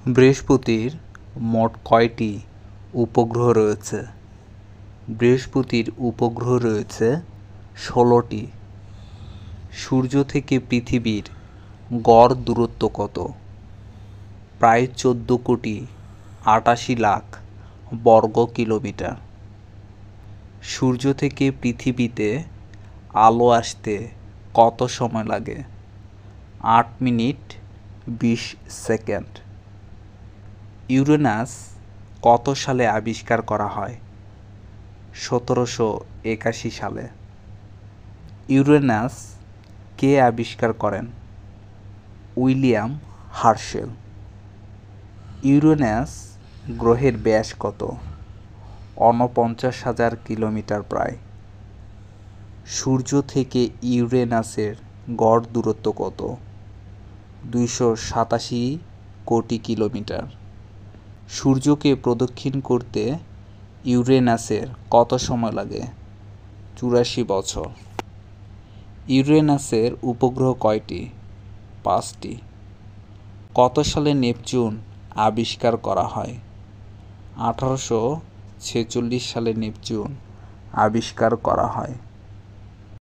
বৃহস্পতির মোট কয়টি উপগ্রহ রয়েছে? বৃহস্পতির উপগ্রহ রয়েছে 16টি। সূর্য থেকে পৃথিবীর গড় দূরত্ব কত? প্রায় 14,88,00,000 বর্গ কিলোমিটার। সূর্য থেকে পৃথিবীতে আলো আসতে কত সময় লাগে? 8 মিনিট 20 সেকেন্ড। ইউরেনাস কত সালে আবিষ্কার করা হয়? 1781 সালে। ইউরেনাস কে আবিষ্কার করেন? William Herschel. ইউরেনাস গ্রহের ব্যাস কত? 49,000 কিলোমিটার প্রায়। সূর্য থেকে ইউরেনাসের গড় দূরত্ব কত? 287 কোটি কিলোমিটার। সূর্যকে প্রদক্ষিণ করতে ইউরেনাসের কত সময় লাগে? 84 বছর। ইউরেনাসের উপগ্রহ কয়টি? 5টি। কত সালে নেপচুন আবিষ্কার করা হয়? 1846 সালে নেপচুন আবিষ্কার করা হয়।